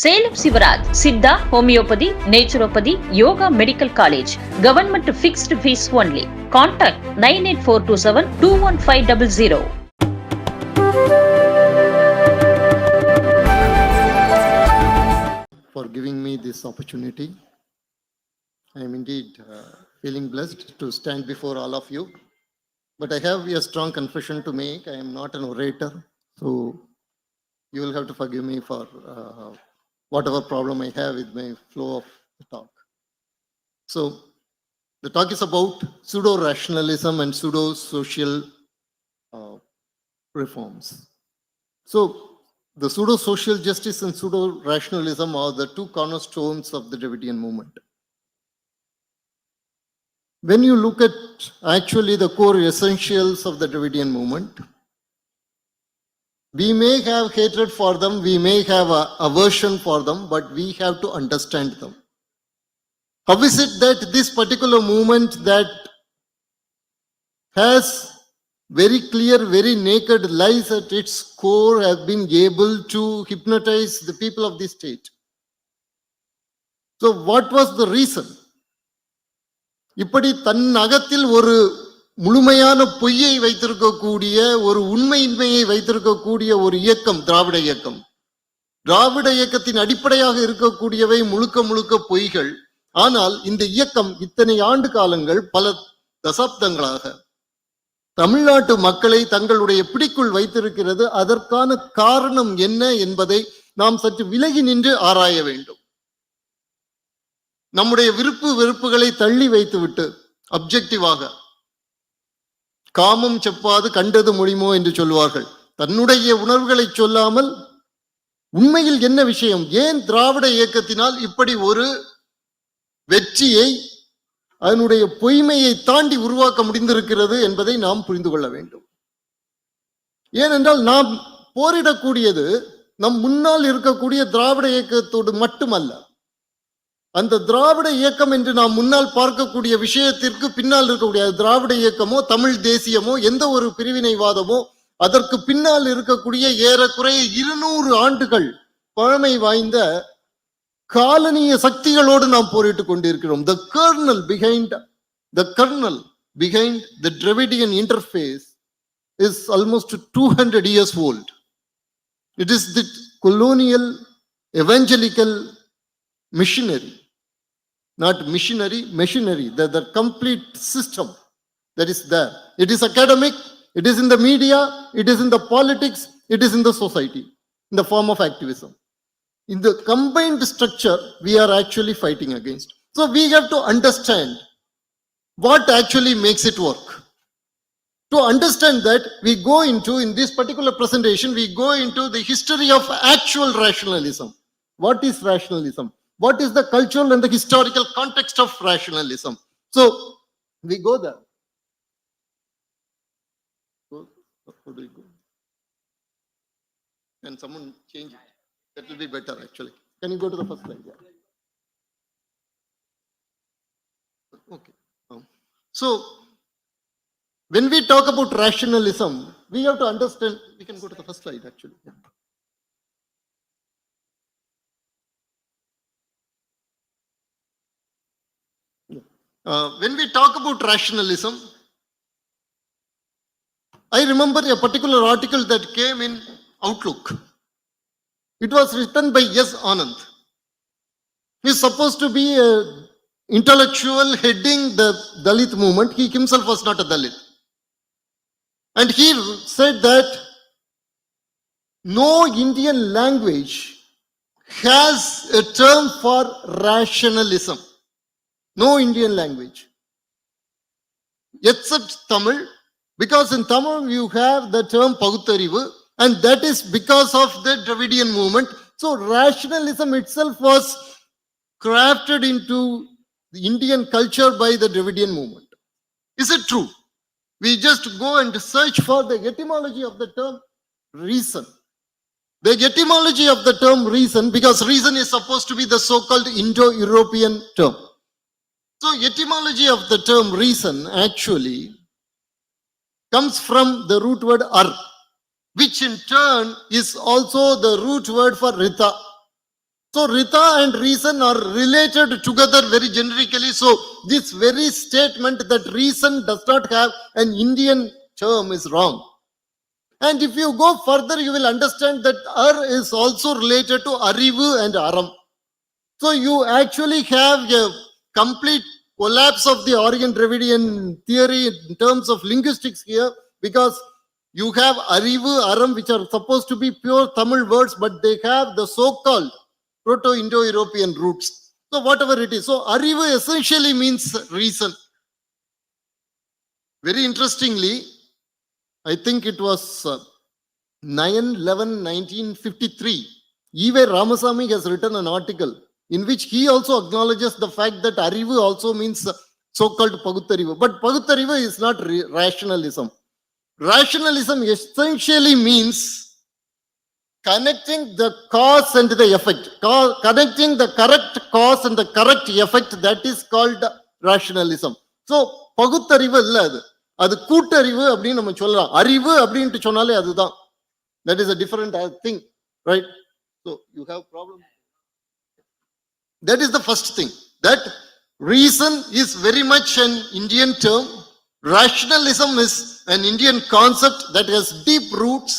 Salem Sivaraj, Siddha, Homeopathy, Naturopathy, Yoga Medical College. Government fixed fees only. Contact 98427 21500. For giving me this opportunity. I am indeed feeling blessed to stand before all of you. But I have a strong confession to make. I am not an orator. So you will have to forgive me for whatever problem I have with my flow of the talk. So the talk is about pseudo-rationalism and pseudo-social reforms. So the pseudo-social justice and pseudo-rationalism are the two cornerstones of the Dravidian movement. When you look at actually the core essentials of the Dravidian movement, we may have hatred for them, we may have aversion for them, but we have to understand them. How is it that this particular movement that has very clear, very naked lies at its core have been able to hypnotize the people of this state? So what was the reason? இப்படி தன் அகத்தில் ஒரு முழுமையான பொய்யை வைத்திருக்கக்கூடிய ஒரு உண்மையின்மையை வைத்திருக்கக்கூடிய ஒரு இயக்கம் திராவிட இயக்கம். திராவிட இயக்கத்தின் அடிப்படையாக இருக்கக்கூடியவை முழுக்க முழுக்க பொய்கள். ஆனால் இந்த இயக்கம் இத்தனை ஆண்டு காலங்கள் பல தசாப்தங்களாக தமிழ்நாட்டு மக்களை தங்களுடைய பிடிக்குள் வைத்திருக்கிறது. அதற்கான காரணம் என்ன என்பதை நாம் சற்று விலகி நின்று ஆராய வேண்டும். நம்முடைய விருப்பு வெறுப்புகளை தள்ளி வைத்துவிட்டு அப்ஜெக்டிவாக காமம் செப்பாது கண்டது முடியுமோ என்று சொல்வார்கள். தன்னுடைய உணர்வுகளை சொல்லாமல் உண்மையில் என்ன விஷயம், ஏன் திராவிட இயக்கத்தினால் இப்படி ஒரு வெற்றியை அதனுடைய பொய்மையை தாண்டி உருவாக்க முடிந்திருக்கிறது என்பதை நாம் புரிந்து கொள்ள வேண்டும். ஏனென்றால் நாம் போரிடக்கூடியது நம் முன்னால் இருக்கக்கூடிய திராவிட இயக்கத்தோடு மட்டுமல்ல. அந்த திராவிட இயக்கம் என்று நாம் முன்னால் பார்க்கக்கூடிய விஷயத்திற்கு பின்னால் இருக்கக்கூடிய திராவிட இயக்கமோ தமிழ் தேசியமோ எந்த ஒரு பிரிவினைவாதமோ அதற்கு பின்னால் இருக்கக்கூடிய ஏறக்குறைய 200 ஆண்டுகள் பழமை வாய்ந்த காலனிய சக்திகளோடு நாம் போரிட்டுக் கொண்டிருக்கிறோம். The kernel behind the Dravidian interface is almost 200 years old. It is the colonial evangelical machinery, not machinery, the complete system that is there. It is academic, it is in the media, it is in the politics, it is in the society, in the form of activism. In the combined structure, we are actually fighting against. So we have to understand what actually makes it work. To understand that, we go into, in this particular presentation, we go into the history of actual rationalism. What is rationalism? What is the cultural and the historical context of rationalism? So we go there. How do we go? Can someone change it? That will be better actually. Can you go to the first slide? Yeah. Okay. So when we talk about rationalism, we have to understand. We can go to the first slide actually. Yeah. When we talk about rationalism, I remember a particular article that came in Outlook. It was written by S. Anand. He is supposed to be an intellectual heading the Dalit movement. He himself was not a Dalit. And he said that no Indian language has a term for rationalism. No Indian language, except Tamil, because in Tamil you have the term Paguttarivu, and that is because of the Dravidian movement. So rationalism itself was crafted into the Indian culture by the Dravidian movement. Is it true? We just go and search for the etymology of the term reason. The etymology of the term reason, because reason is supposed to be the so-called Indo-European term. So etymology of the term reason actually comes from the root word ar, which in turn is also the root word for rita. So Rita and reason are related together very generically. So this very statement that reason does not have an Indian term is wrong. And if you go further, you will understand that Ar is also related to Arivu and Aram. So you actually have a complete collapse of the Orient Dravidian theory in terms of linguistics here, because you have Arivu, Aram, which are supposed to be pure Tamil words, but they have the so-called Proto-Indo-European roots. So whatever it is. So Arivu essentially means reason. Very interestingly, I think it was 9/11/1953, E.V. Ramasamy has written an article in which he also acknowledges the fact that Arivu also means so-called Paguttarivu. But Paguttarivu is not rationalism. Rationalism essentially means connecting the cause and the effect. Connecting the correct cause and the correct effect, that is called rationalism. So, பகுத்தறிவு இல்ல அது, அது கூட்டறிவு அப்படின்னு நம்ம சொல்லலாம். அறிவு அப்படின்ட்டு சொன்னாலே அதுதான். That is a different thing, right? So, you have problem. That is the first thing. That reason is very much an Indian term. Rationalism is an Indian concept that has deep roots.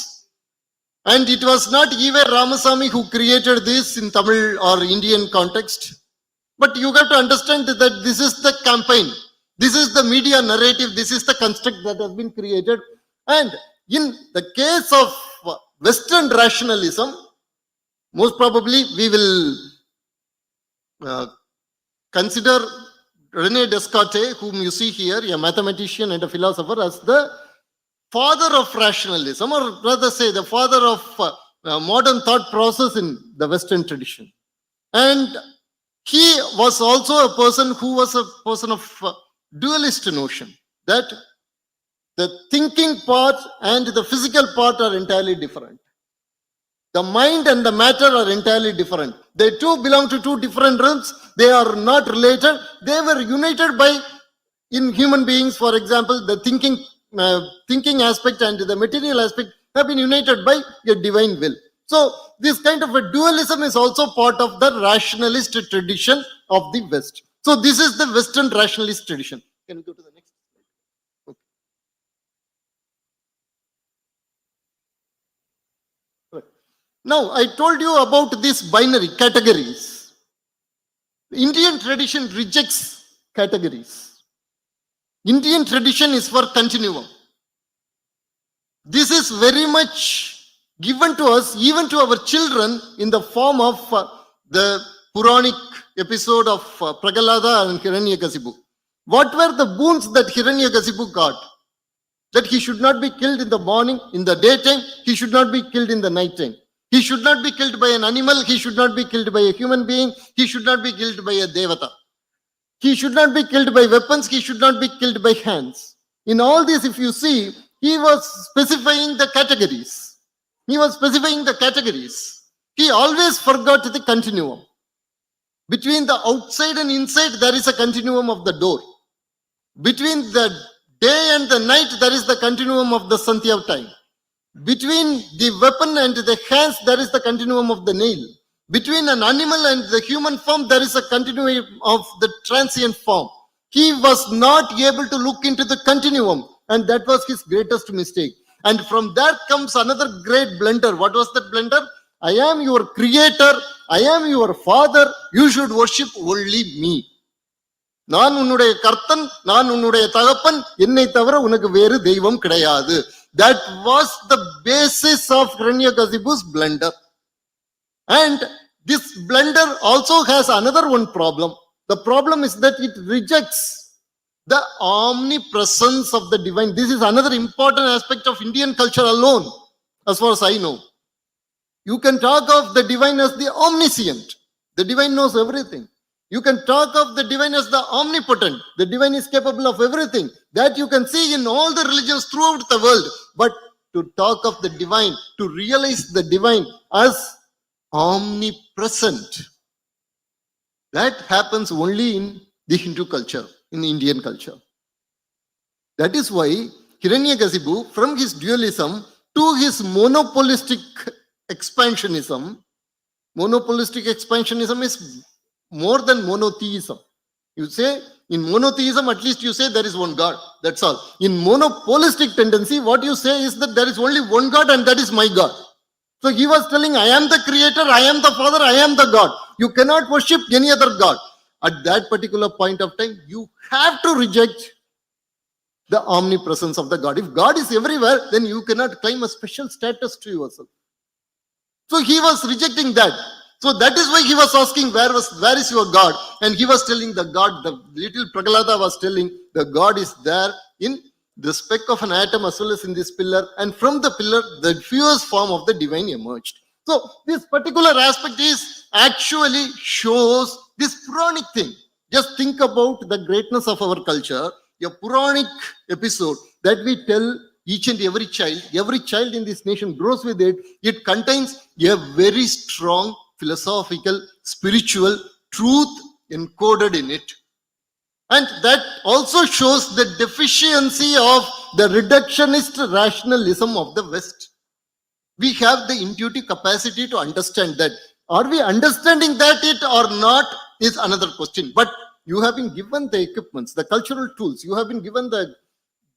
And it was not E.V. Ramasamy who created this in Tamil or Indian context. But you have to understand that this is the campaign. This is the media narrative. This is the construct that has been created. And in the case of Western rationalism, most probably we will consider René Descartes, whom you see here, a mathematician and a philosopher, as the father of rationalism, or rather say the father of modern thought process in the Western tradition. And he was also a person who was a person of dualist notion, that the thinking part and the physical part are entirely different. The mind and the matter are entirely different. They two belong to two different realms. They are not related. They were united by, in human beings, for example, the thinking aspect and the material aspect have been united by a divine will. So this kind of a dualism is also part of the rationalist tradition of the West. So this is the Western rationalist tradition. Can we go to the next slide? Okay. Right. Now I told you about these binary categories. Indian tradition rejects categories. Indian tradition is for continuum. This is very much given to us, even to our children, in the form of the Puranic episode of Prahalada and Hiranyakasipu. What were the boons that Hiranyakasipu got? That he should not be killed in the morning, in the daytime, he should not be killed in the nighttime. He should not be killed by an animal, he should not be killed by a human being, he should not be killed by a devata. He should not be killed by weapons, he should not be killed by hands. In all this, if you see, he was specifying the categories. He was specifying the categories. He always forgot the continuum. Between the outside and inside, there is a continuum of the door. Between the day and the night, there is the continuum of the Sandhya time. Between the weapon and the hands, there is the continuum of the nail. Between an animal and the human form, there is a continuum of the transient form. He was not able to look into the continuum, and that was his greatest mistake. And from that comes another great blunder. What was that blunder? I am your creator, I am your father, you should worship only me. நான் உன்னுடைய கர்த்தன், நான் உன்னுடைய தகப்பன், என்னை தவிர உனக்கு வேறு தெய்வம் கிடையாது. That was the basis of Hiranyakasipu's blunder. And this blunder also has another one problem. The problem is that it rejects the omnipresence of the divine. This is another important aspect of Indian culture alone, as far as I know. You can talk of the divine as the omniscient. The divine knows everything. You can talk of the divine as the omnipotent. The divine is capable of everything. That you can see in all the religions throughout the world. But to talk of the divine, to realize the divine as omnipresent, that happens only in the Hindu culture, in the Indian culture. That is why Hiranyakasipu, from his dualism to his monopolistic expansionism, Monopolistic expansionism is more than monotheism. You say in monotheism, at least you say there is one God. That's all. In monopolistic tendency, what you say is that there is only one God and that is my God. So he was telling, I am the creator, I am the father, I am the God. You cannot worship any other God. At that particular point of time, you have to reject the omnipresence of the God. If God is everywhere, then you cannot claim a special status to yourself. So he was rejecting that. So that is why he was asking, where is your God? And he was telling the God, the little Prahalada was telling, the God is there in the speck of an atom as well as in this pillar. And from the pillar, the fewest form of the divine emerged. So this particular aspect is actually shows this Puranic thing. Just think about the greatness of our culture, a Puranic episode that we tell each and every child in this nation grows with it. It contains a very strong philosophical, spiritual truth encoded in it. And that also shows the deficiency of the reductionist rationalism of the West. We have the intuitive capacity to understand that. Are we understanding that it or not is another question. But you have been given the equipments, the cultural tools. You have been given the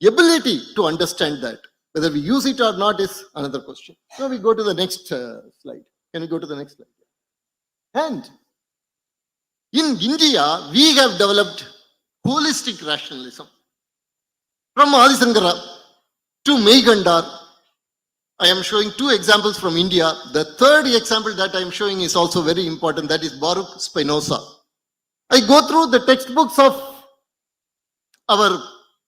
ability to understand that. Whether we use it or not is another question. Now we go to the next slide. Can we go to the next slide? And in India, we have developed holistic rationalism. From Adi Shankara to Meygandar, I am showing two examples from India. The third example that I am showing is also very important. That is Baruch Spinoza. I go through the textbooks of our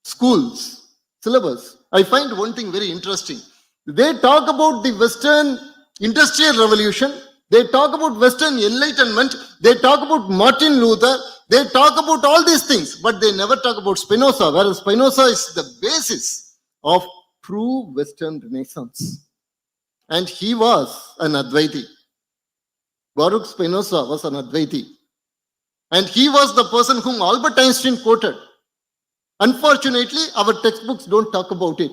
schools, syllabus. I find one thing very interesting. They talk about the Western Industrial Revolution. They talk about Western Enlightenment. They talk about Martin Luther. They talk about all these things, but they never talk about Spinoza, whereas Spinoza is the basis of true Western Renaissance. And he was an Advaiti. Baruch Spinoza was an Advaiti. And he was the person whom Albert Einstein quoted. Unfortunately, our textbooks don't talk about it.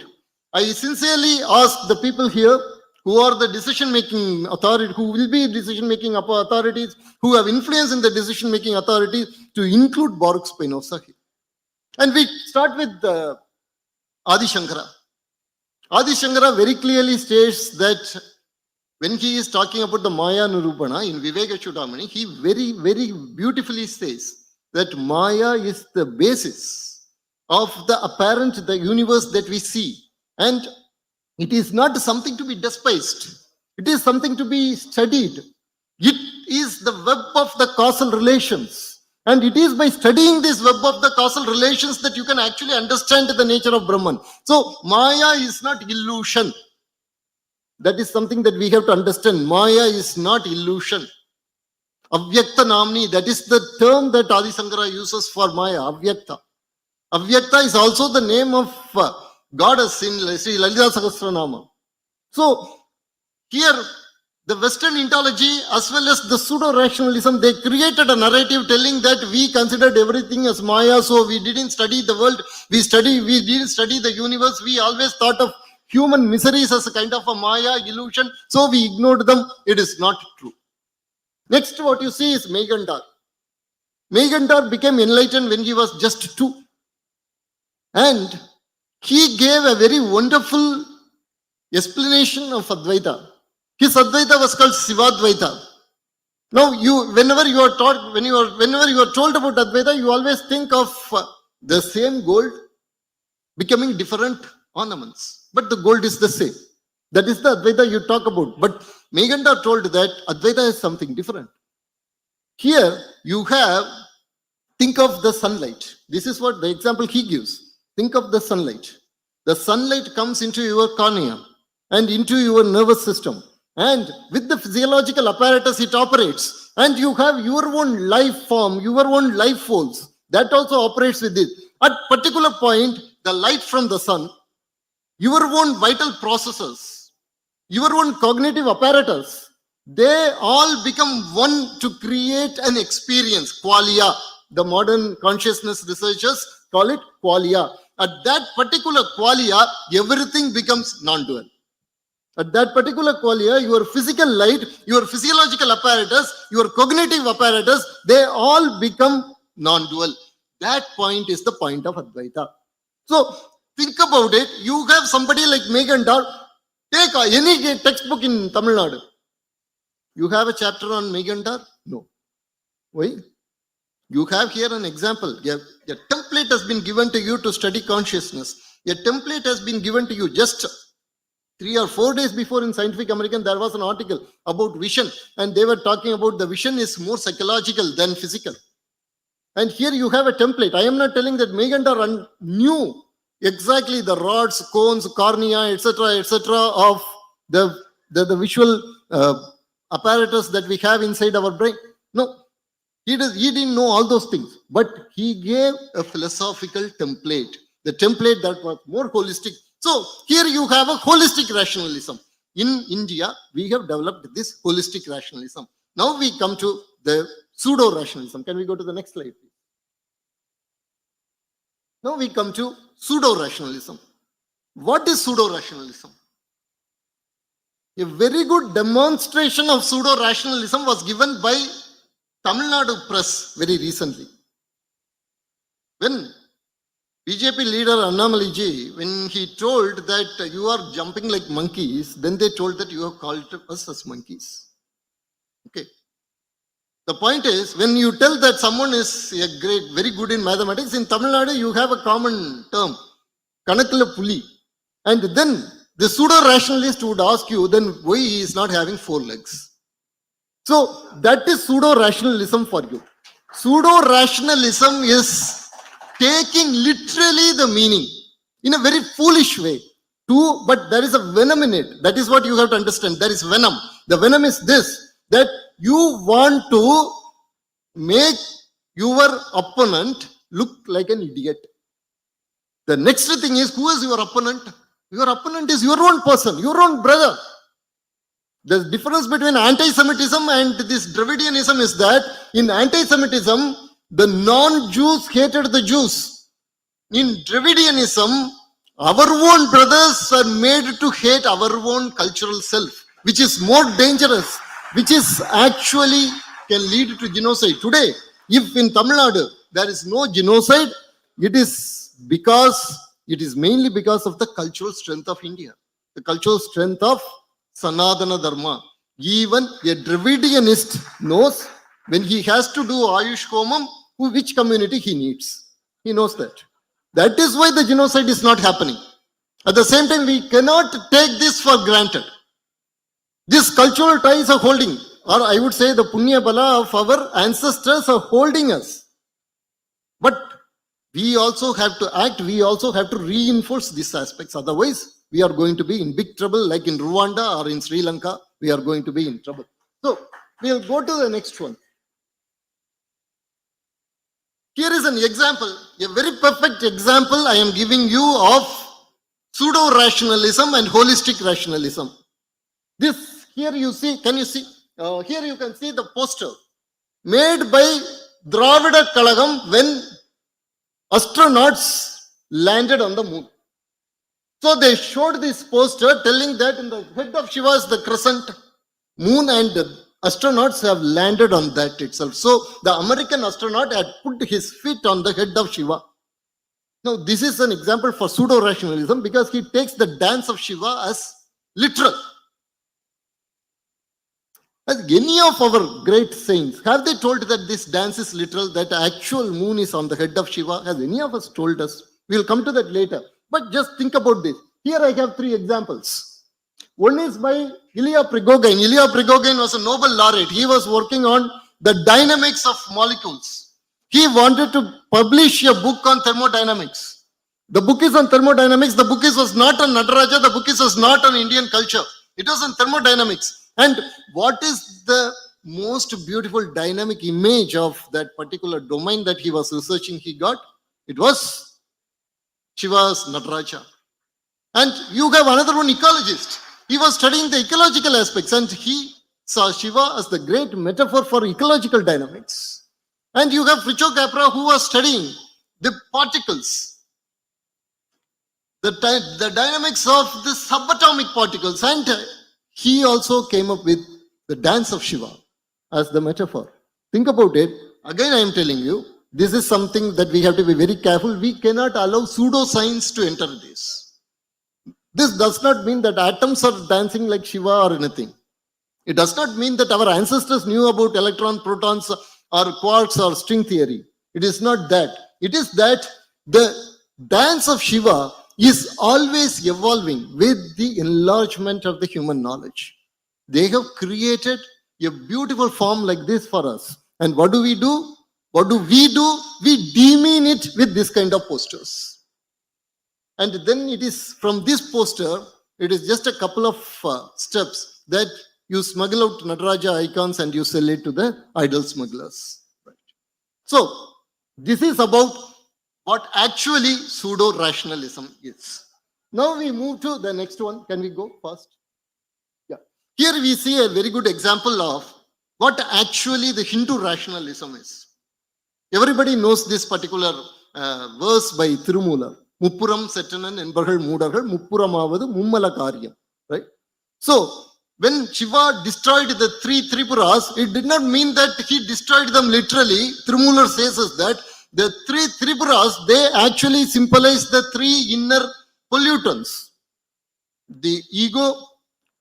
I sincerely ask the people here who are the decision-making authority, who will be decision-making authorities, who have influence in the decision-making authorities, to include Baruch Spinoza here. And we start with Adi Shankara. Adi Shankara very clearly states that when he is talking about the Maya Nirupana in Viveka Chudamani, he very, very beautifully says that Maya is the basis of the apparent, the universe that we see. And it is not something to be despised. It is something to be studied. It is the web of the causal relations. And it is by studying this web of the causal relations that you can actually understand the nature of Brahman. So Maya is not illusion. That is something that we have to understand. Maya is not illusion. Avyakta Namni, that is the term that Adi Shankara uses for Maya, Avyakta. Avyakta is also the name of goddess in Sri Lalita Sahasranama. So here, the Western ontology as well as the pseudo-rationalism, they created a narrative telling that we considered everything as Maya, so we didn't study the world, we didn't study the universe, we always thought of human miseries as a kind of a Maya illusion, so we ignored them. It is not true. Next, what you see is Meygandar. Meygandar became enlightened when he was just 2. And he gave a very wonderful explanation of Advaita. His Advaita was called Sivadvaita. Now, whenever you are told about Advaita, you always think of the same gold becoming different ornaments. But the gold is the same. That is the Advaita you talk about. But Meygandar told that Advaita is something different. Here, think of the sunlight. This is what the example he gives. Think of the sunlight. The sunlight comes into your cornea and into your nervous system. And with the physiological apparatus, it operates. And you have your own life form, your own life force. That also operates with it. At particular point, the light from the sun, your own vital processes, your own cognitive apparatus, they all become one to create an experience, qualia. The modern consciousness researchers call it qualia. At that particular qualia, everything becomes non-dual. At that particular qualia, your physical light, your physiological apparatus, your cognitive apparatus, they all become non-dual. That point is the point of Advaita. So think about it. You have somebody like Megandar. Take any textbook in Tamil Nadu. You have a chapter on Megandar? No. Why? You have here an example. A template has been given to you to study consciousness. A template has been given to you just 3 or 4 days before in Scientific American. There was an article about vision, and they were talking about the vision is more psychological than physical. And here you have a template. I am not telling that Megandar knew exactly the rods, cones, cornea, etc., of the visual apparatus that we have inside our brain. No, he didn't know all those things, but he gave a philosophical template, the template that was more holistic. So here you have a holistic rationalism. In India, we have developed this holistic rationalism. Now we come to the pseudo-rationalism. Can we go to the next slide, please? Now we come to pseudo-rationalism. What is pseudo-rationalism? A very good demonstration of pseudo-rationalism was given by Tamil Nadu press very recently. When BJP leader Annamaliji, when he told that you are jumping like monkeys, then they told that you have called us as monkeys. Okay. The point is, when you tell that someone is very good in mathematics, in Tamil Nadu you have a common term, Kanakkala Puli. And then the pseudo-rationalist would ask you, then why he is not having 4 legs? So that is pseudo-rationalism for you. Pseudo-rationalism is taking literally the meaning in a very foolish way. But there is a venom in it. That is what you have to understand. There is venom. The venom is this, that you want to make your opponent look like an idiot. The next thing is, who is your opponent? Your opponent is your own person, your own brother. The difference between anti-Semitism and this Dravidianism is that in anti-Semitism, the non-Jews hated the Jews. In Dravidianism, our own brothers are made to hate our own cultural self, which is more dangerous, which is actually can lead to genocide. Today, if in Tamil Nadu there is no genocide, it is mainly because of the cultural strength of India, the cultural strength of Sanatana Dharma. Even a Dravidianist knows when he has to do Ayush Homam, which community he needs. He knows that. That is why the genocide is not happening. At the same time, we cannot take this for granted. These cultural ties are holding, or I would say the Punya Bala of our ancestors are holding us. But we also have to act, we also have to reinforce these aspects. Otherwise, we are going to be in big trouble, like in Rwanda or in Sri Lanka, we are going to be in trouble. So, we'll go to the next one. Here is an example, a very perfect example I am giving you of pseudo-rationalism and holistic rationalism. This, here you see, can you see? Here you can see the poster made by Dravida Kalagam when astronauts landed on the moon. So they showed this poster telling that in the head of Shiva is the crescent moon, and astronauts have landed on that itself. So the American astronaut had put his feet on the head of Shiva. Now this is an example for pseudo-rationalism because he takes the dance of Shiva as literal. As any of our great saints, have they told that this dance is literal, that the actual moon is on the head of Shiva? Has any of us told us? We'll come to that later. But just think about this. Here I have 3 examples. One is by Ilya Prigogine. Ilya Prigogine was a Nobel laureate. He was working on the dynamics of molecules. He wanted to publish a book on thermodynamics. The book is on thermodynamics. The book was not on Nataraja. The book was not on Indian culture. It was on thermodynamics. And what is the most beautiful dynamic image of that particular domain that he was researching he got? It was Shiva's Nataraja. And you have another one, ecologist. He was studying the ecological aspects and he saw Shiva as the great metaphor for ecological dynamics. And you have Fricho Capra who was studying the particles. the dynamics of the subatomic particles, and he also came up with the dance of Shiva as the metaphor. Think about it. Again, I am telling you, this is something that we have to be very careful. We cannot allow pseudoscience to enter this. This does not mean that atoms are dancing like Shiva or anything. It does not mean that our ancestors knew about electron, protons, or quarks or string theory. It is not that. It is that the dance of Shiva is always evolving with the enlargement of the human knowledge. They have created a beautiful form like this for us. And what do we do? What do? We demean it with this kind of posters. And then it is from this poster, it is just a couple of steps that you smuggle out Nataraja icons and you sell it to the idol smugglers. Right. So, this is about what actually pseudo-rationalism is. Now we move to the next one. Can we go fast? Yeah. Here we see a very good example of what actually the Hindu rationalism is. Everybody knows this particular verse by Tirumular. Muppuram Setanan Enbargal Mudargal Muppuramavadu Mummala Karyam. Right? So, when Shiva destroyed the three Tripuras, it did not mean that he destroyed them literally. Tirumular says us that the three Tripuras, they actually symbolize the three inner pollutants. The ego,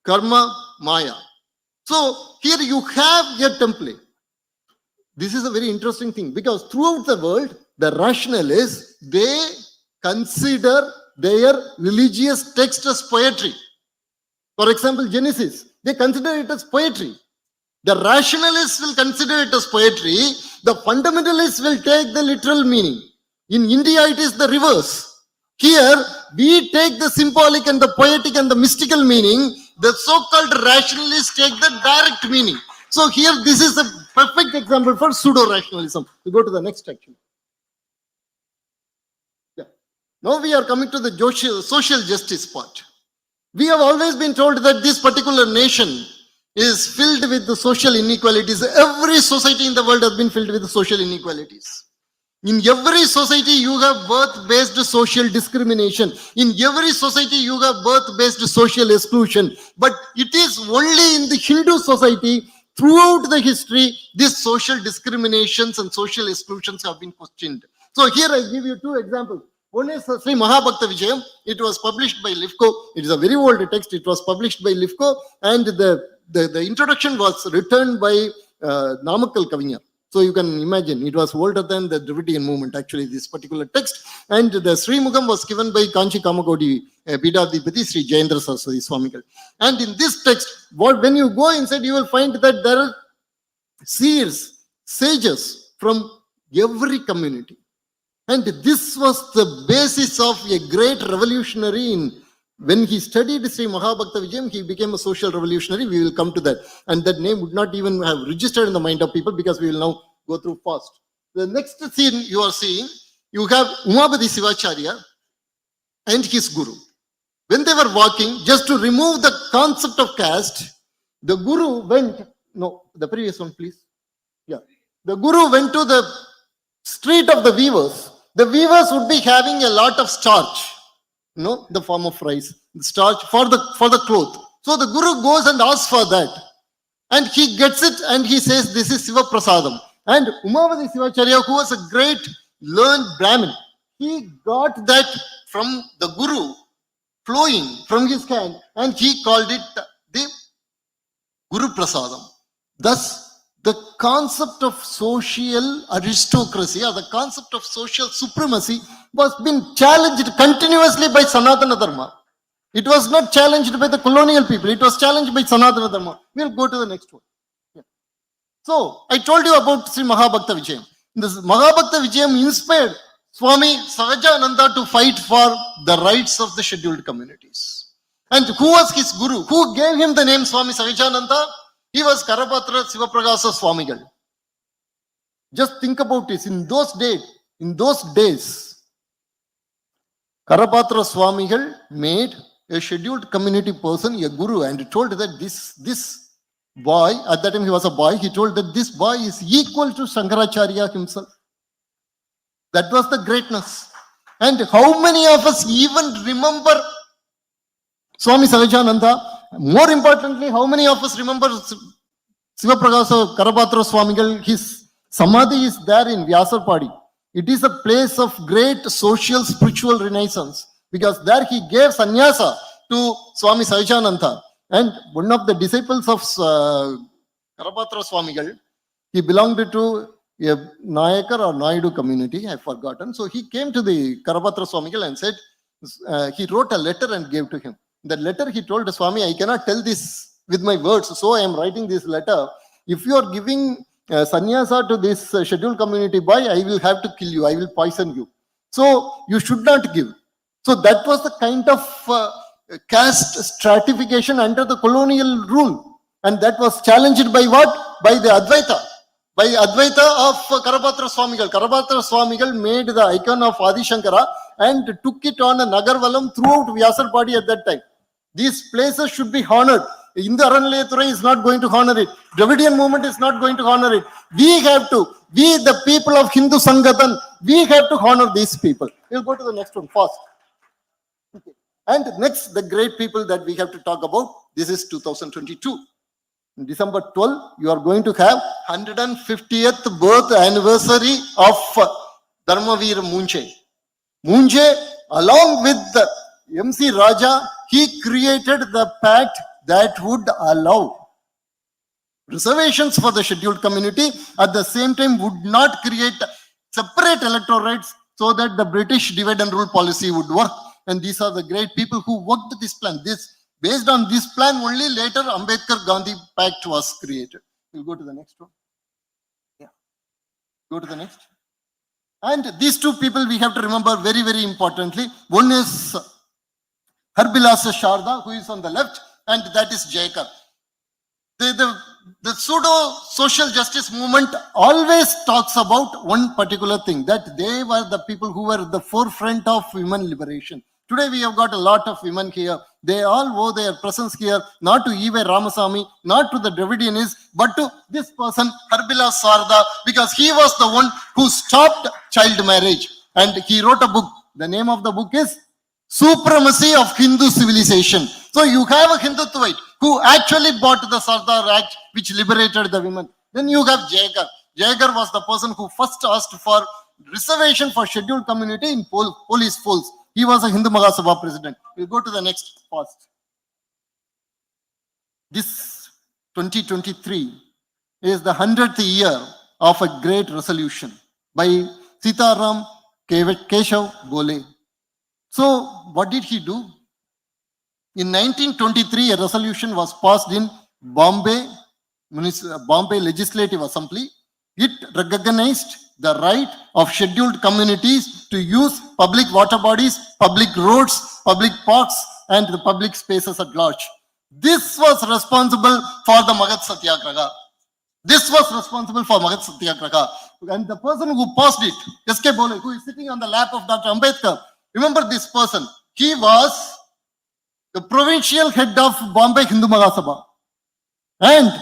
karma, maya. So, here you have a template. This is a very interesting thing because throughout the world, the rationalists, they consider their religious text as poetry. For example, Genesis, they consider it as poetry. The rationalists will consider it as poetry. The fundamentalists will take the literal meaning. In India, it is the reverse. Here, we take the symbolic and the poetic and the mystical meaning. The so-called rationalists take the direct meaning. So here, this is a perfect example for pseudo-rationalism. We go to the next section. Yeah. Now we are coming to the social justice part. We have always been told that this particular nation is filled with the social inequalities. Every society in the world has been filled with the social inequalities. In every society, you have birth-based social discrimination. In every society, you have birth-based social exclusion. But it is only in the Hindu society, throughout the history, these social discriminations and social exclusions have been questioned. So here I give you two examples. One is Sri Mahabhakta Vijayam. It was published by Lifco. It is a very old text. It was published by Lifco, and the introduction was written by Namakkal Kavinyar. So you can imagine it was older than the Dravidian movement, actually, this particular text. And the Sri Mukham was given by Kanchi Kamagodi, Pidadhipati Sri Jayendra Saraswati Swamigal. And in this text, when you go inside, you will find that there are seers, sages from every community. And this was the basis of a great revolutionary. When he studied Sri Mahabhakta Vijayam, he became a social revolutionary. We will come to that. And that name would not even have registered in the mind of people because we will now go through fast. The next scene you are seeing, you have Umabadi Sivacharya and his guru. When they were walking, just to remove the concept of caste, the guru went, no, the previous one, please. Yeah. The guru went to the street of the weavers. The weavers would be having a lot of starch, the form of rice, starch for the cloth. So the guru goes and asks for that. And he gets it and he says, this is Siva Prasadam. And Umavadi Sivacharya, who was a great learned Brahmin, he got that from the guru flowing from his hand and he called it the Guru Prasadam. Thus, the concept of social aristocracy or the concept of social supremacy was being challenged continuously by Sanatana Dharma. It was not challenged by the colonial people. It was challenged by Sanatana Dharma. We'll go to the next one. Yeah. So, I told you about Sri Mahabhakta Vijayam. This Mahabhakta Vijayam inspired Swami Sahajananda to fight for the rights of the scheduled communities. And who was his guru? Who gave him the name Swami Sahajananda? He was Karapatra Sivapragasa Swamigal. Just think about this. In those days, Karapatra Swamigal made a scheduled community person a guru and told that this boy, at that time he was a boy, he told that this boy is equal to Shankaracharya himself. That was the greatness. And how many of us even remember Swami Sahajananda? More importantly, how many of us remember Sivaprakash Karapatra Swamigal? His Samadhi is there in Vyasarpadi. It is a place of great social spiritual renaissance because there he gave sannyasa to Swami Sahajananda. And one of the disciples of Karapatra Swamigal, he belonged to a Nayakar or Naidu community, I've forgotten. So he came to the Karapatra Swamigal and said, he wrote a letter and gave to him. The letter he told Swami, I cannot tell this with my words, so I am writing this letter. If you are giving sannyasa to this scheduled community boy, I will have to kill you, I will poison you. So you should not give. So that was the kind of caste stratification under the colonial rule. And that was challenged by what? By the Advaita. By Advaita of Karapatra Swamigal. Karapatra Swamigal made the icon of Adi Shankara and took it on a Nagarvalam throughout Vyasarpadi at that time. These places should be honored. Indu Arannilayathurai is not going to honor it. Dravidian movement is not going to honor it. We have to. We, the people of Hindu Sangathan, we have to honor these people. We'll go to the next one fast. Okay. And next, the great people that we have to talk about. This is 2022. December 12, you are going to have 150th birth anniversary of Dharmavir Munche. Munche, along with the MC Raja, he created the pact that would allow reservations for the scheduled community, at the same time would not create separate electorates so that the British divide and rule policy would work. And these are the great people who worked this plan. Based on this plan, only later Ambedkar-Gandhi Pact was created. We'll go to the next one. Yeah. Go to the next. And these two people we have to remember very, very importantly. One is Harbilas Sharda, who is on the left, and that is Jayakar. The pseudo-social justice movement always talks about one particular thing, that they were the people who were at the forefront of women liberation. Today we have got a lot of women here. They all owe their presence here, not to E.V. Ramasamy, not to the Dravidianists, but to this person, Harbila Sarda, because he was the one who stopped child marriage. And he wrote a book. The name of the book is Supremacy of Hindu Civilization. So you have a Hindutvaite who actually bought the Sardar Act, which liberated the women. Then you have Jayakar. Jayakar was the person who first asked for reservation for scheduled community in police force. He was a Hindu Mahasabha president. We'll go to the next fast. This 2023 is the 100th year of a great resolution by Sitaram Keshav Bole. So what did he do? In 1923, a resolution was passed in Bombay Legislative Assembly. It recognized the right of scheduled communities to use public water bodies, public roads, public parks, and the public spaces at large. This was responsible for the Magadh Satyagraha. And the person who passed it, S.K. Bole, who is sitting on the lap of Dr. Ambedkar, remember this person. He was the provincial head of Bombay Hindu Mahasabha. And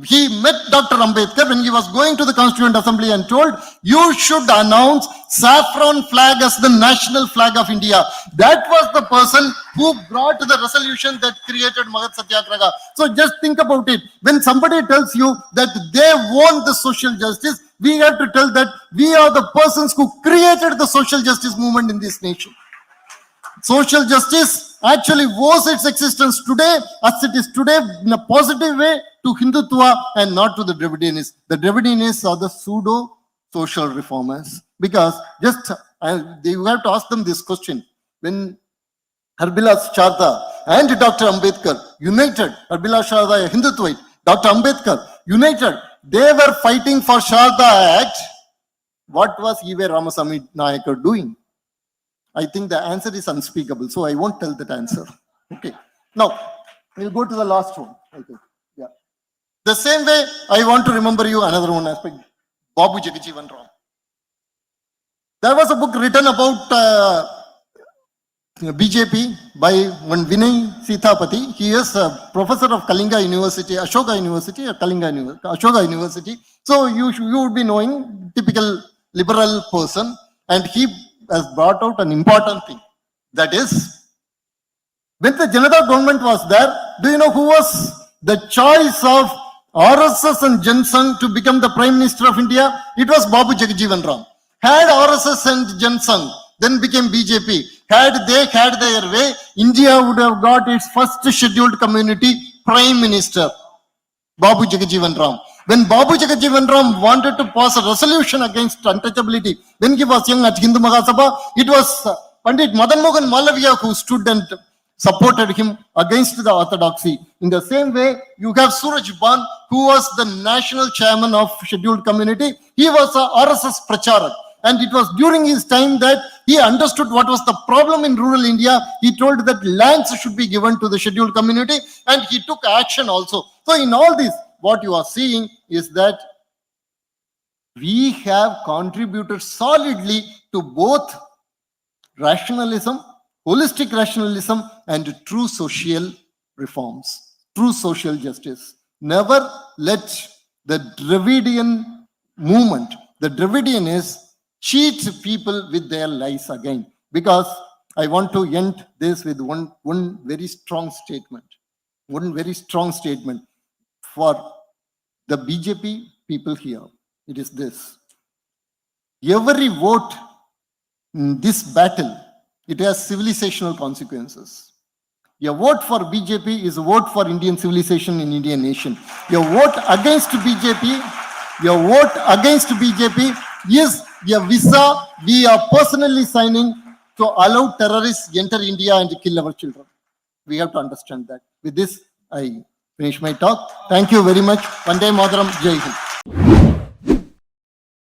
he met Dr. Ambedkar when he was going to the Constituent Assembly and told, you should announce saffron flag as the national flag of India. That was the person who brought the resolution that created Magadh Satyagraha. So just think about it. When somebody tells you that they want the social justice, we have to tell that we are the persons who created the social justice movement in this nation. Social justice actually owes its existence today, as it is today, in a positive way to Hindutva and not to the Dravidianists. The Dravidianists are the pseudo-social reformers. Because just, you have to ask them this question. When Harbilas Sharda and Dr. Ambedkar united, Harbilas Sharda, a Hindutvaite, Dr. Ambedkar united, they were fighting for Sharda Act. What was E.V. Ramasamy Nayakar doing? I think the answer is unspeakable, so I won't tell that answer. Okay. Now, we'll go to the last one. Okay. Yeah. The same way, I want to remember you another one aspect. Babu Jagajeevan Ram. There was a book written about BJP by one Vinay Sithapati. He is a professor of Kalinga University, Ashoka University, or Ashoka University. So you would be knowing, typical liberal person, and he has brought out an important thing. That is, when the Janata government was there, do you know who was the choice of RSS and Jansang to become the Prime Minister of India? It was Babu Jagjivan Ram. Had RSS and Jansang then became BJP, had they had their way, India would have got its first scheduled community Prime Minister, Babu Jagjivan Ram. When Babu Jagjivan Ram wanted to pass a resolution against untouchability, when he was young at Hindu Mahasabha, it was Pandit Madan Mohan Malaviya who stood and supported him against the orthodoxy. In the same way, you have Suraj Ban, who was the national chairman of scheduled community. He was a RSS Pracharak. And it was during his time that he understood what was the problem in rural India. He told that lands should be given to the scheduled community, and he took action also. So in all this, what you are seeing is that we have contributed solidly to both rationalism, holistic rationalism, and true social reforms, true social justice. Never let the Dravidian movement, the Dravidianists, cheat people with their lies again. Because I want to end this with one very strong statement. One very strong statement for the BJP people here. It is this. Every vote in this battle, it has civilizational consequences. Your vote for BJP is a vote for Indian civilization in Indian nation. Your vote against BJP is a visa we are personally signing to allow terrorists enter India and kill our children. We have to understand that. With this, I finish my talk. Thank you very much. Vande Mataram. Jai Hind.